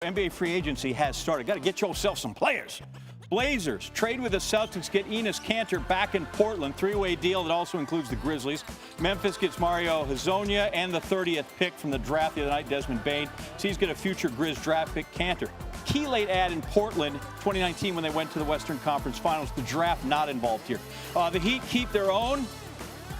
NBA free agency has started. Got to get yourself some players. Blazers trade with the Celtics, get Enes Kanter back in Portland. Three-way deal that also includes the Grizzlies. Memphis gets Mario Hezonja and the 30th pick from the draft the other night, Desmond Bane. So he's got a future Grizz draft pick, Kanter. Key late ad in Portland, 2019 when they went to the Western Conference Finals. The draft not involved here. The Heat keep their own.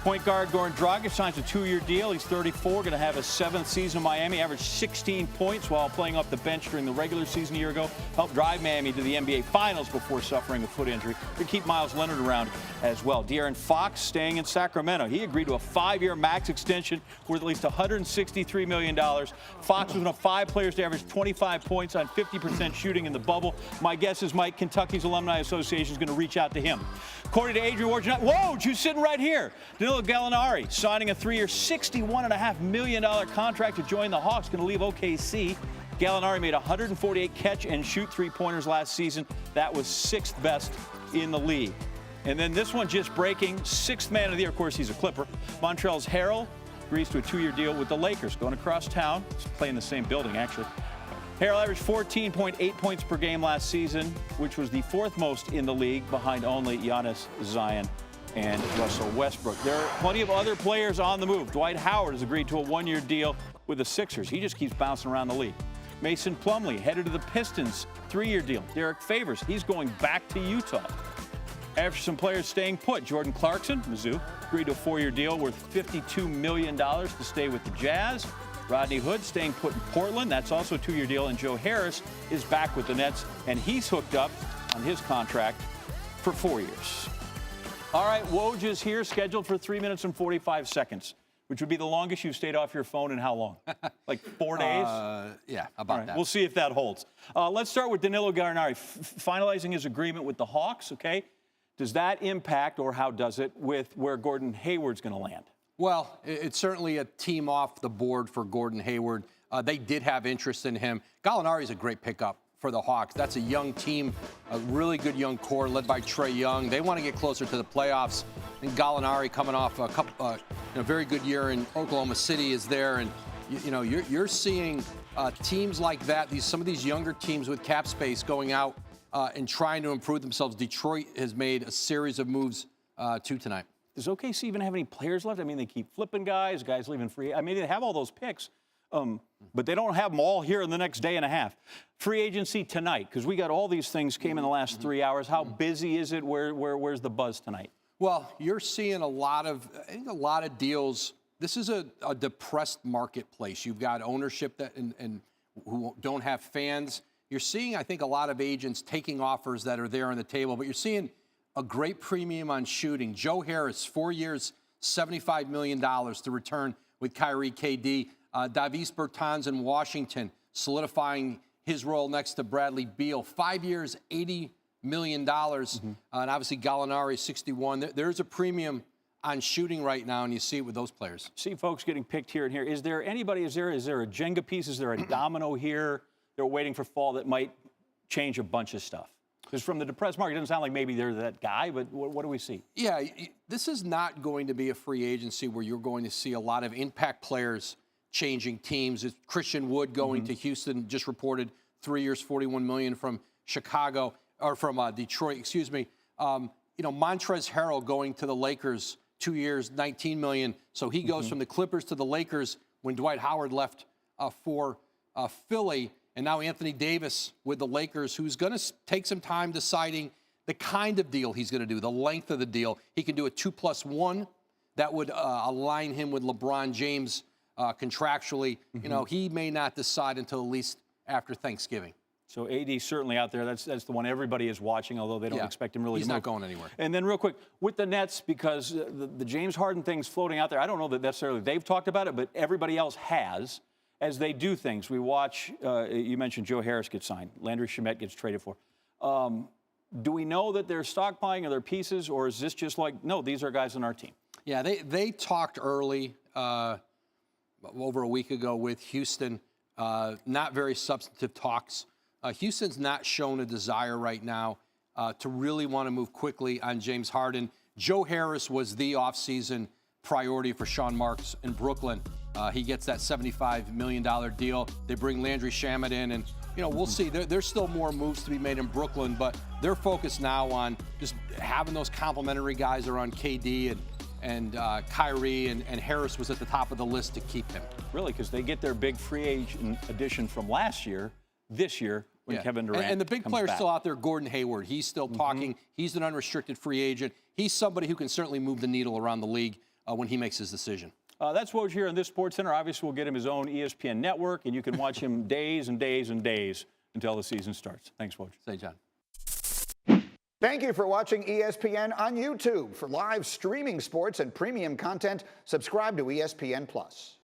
Point guard Goran Dragic signs a 2-year deal. He's 34, going to have his 7th season in Miami. Averaged 16 points while playing off the bench during the regular season a year ago. Helped drive Miami to the NBA Finals before suffering a foot injury. They keep Miles Leonard around as well. De'Aaron Fox staying in Sacramento. He agreed to a 5-year max extension worth at least $163 million. Fox was one of 5 players to average 25 points on 50% shooting in the bubble. My guess is, Mike, Kentucky's Alumni Association is going to reach out to him. According to Adrian Wojnarowski, whoa, you sitting right here. Gallinari signing a 3-year, $61.5 million contract to join the Hawks. Going to leave OKC. Gallinari made 148 catch and shoot three-pointers last season. That was 6th best in the league. And then this one just breaking, 6th man of the year. Of course, he's a Clipper. Montreal's Harrell agrees to a 2-year deal with the Lakers. Going across town. He's playing the same building, actually. Harrell averaged 14.8 points per game last season, which was the 4th most in the league, behind only Giannis, Zion, and Russell Westbrook. There are plenty of other players on the move. Dwight Howard has agreed to a 1-year deal with the Sixers. He just keeps bouncing around the league. Mason Plumlee headed to the Pistons, 3-year deal. Derek Favors, he's going back to Utah. After some players staying put, Jordan Clarkson, Mizzou, agreed to a 4-year deal worth $52 million to stay with the Jazz. Rodney Hood staying put in Portland. That's also a 2-year deal. And Joe Harris is back with the Nets, and he's hooked up on his contract for 4 years. All right, Woj is here, scheduled for 3 minutes and 45 seconds, which would be the longest you've stayed off your phone in how long? Like 4 days? Yeah, about that. We'll see if that holds. Let's start with Danilo Gallinari, finalizing his agreement with the Hawks, okay? Does that impact, or how does it, with where Gordon Hayward's going to land? Well, it's certainly a team off the board for Gordon Hayward. They did have interest in him. Gallinari is a great pickup for the Hawks. That's a young team, a really good young core led by Trae Young. They want to get closer to the playoffs. And Gallinari, coming off a very good year in Oklahoma City, is there. And you're seeing teams like that. Some of these younger teams with cap space going out and trying to improve themselves. Detroit has made a series of moves tonight. Does OKC even have any players left? I mean, they keep flipping guys leaving free. I mean, they have all those picks. But they don't have them all here in the next day and a half. Free agency tonight, because we got all these things came in the last 3 hours. How busy is it? Where's the buzz tonight? Well, you're seeing a lot of deals. This is a depressed marketplace. You've got ownership that and who don't have fans. You're seeing, I think, a lot of agents taking offers that are there on the table, but you're seeing a great premium on shooting. Joe Harris, 4 years, $75 million to return with Kyrie, KD. Davis Bertans in Washington, solidifying his role next to Bradley Beal. 5 years, $80 million. And obviously Gallinari, 61. There's a premium on shooting right now, and you see it with those players. See folks getting picked here and here. Is there anybody, is there a Jenga piece? Is there a domino here they're waiting for fall that might change a bunch of stuff? Because from the depressed market, it doesn't sound like maybe they're that guy, but what do we see? Yeah, this is not going to be a free agency where you're going to see a lot of impact players changing teams. It's Christian Wood going to Houston, just reported 3 years, $41 million from Chicago, or from Detroit, excuse me. Montrezl Harrell going to the Lakers, 2 years, $19 million. So he goes from the Clippers to the Lakers when Dwight Howard left for Philly. And now Anthony Davis with the Lakers, who's going to take some time deciding the kind of deal he's going to do, the length of the deal. He can do a 2+1. That would align him with LeBron James contractually. He may not decide until at least after Thanksgiving. So AD certainly out there. That's the one everybody is watching, although they don't expect him really to move. He's not going anywhere. And then real quick, with the Nets, because the James Harden thing's floating out there, I don't know that necessarily they've talked about it, but everybody else has. As they do things, we watch, you mentioned Joe Harris gets signed. Landry Shamet gets traded for. Do we know that they're stockpiling other pieces, or is this just like, no, these are guys on our team? Yeah, they talked early, over a week ago with Houston. Not very substantive talks. Houston's not shown a desire right now to really want to move quickly on James Harden. Joe Harris was the offseason priority for Sean Marks in Brooklyn. He gets that $75 million deal. They bring Landry Shamet in, and we'll see. There's still more moves to be made in Brooklyn, but they're focused now on just having those complementary guys around KD and Kyrie, and Harris was at the top of the list to keep him. Really, because they get their big free agent addition from last year, this year, when Kevin Durant and the big comes player's back. still out there. Gordon Hayward, he's still talking. He's an unrestricted free agent. He's somebody who can certainly move the needle around the league when he makes his decision. That's Woj here on this Sports Center. Obviously, we'll get him his own ESPN network, and you can watch him days and days and days until the season starts. Thanks, Woj. Say, John. Thank you for watching ESPN on YouTube. For live streaming sports and premium content, subscribe to ESPN+.